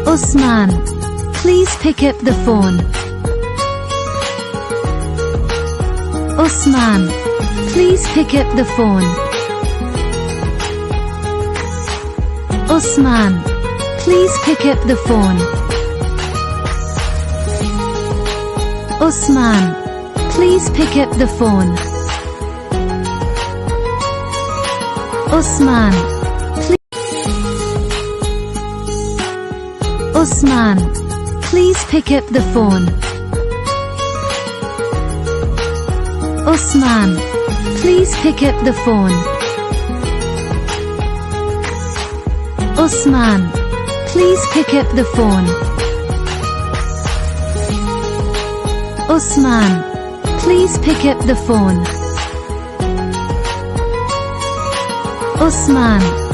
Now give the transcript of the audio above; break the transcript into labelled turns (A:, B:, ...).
A: Usman, please pick up the phone. Usman, please pick up the phone. Usman, please pick up the phone. Usman, please pick up the phone. Usman, Usman, please pick up the phone. Usman, please pick up the phone. Usman, please pick up the phone. Usman, please pick up the phone. Usman,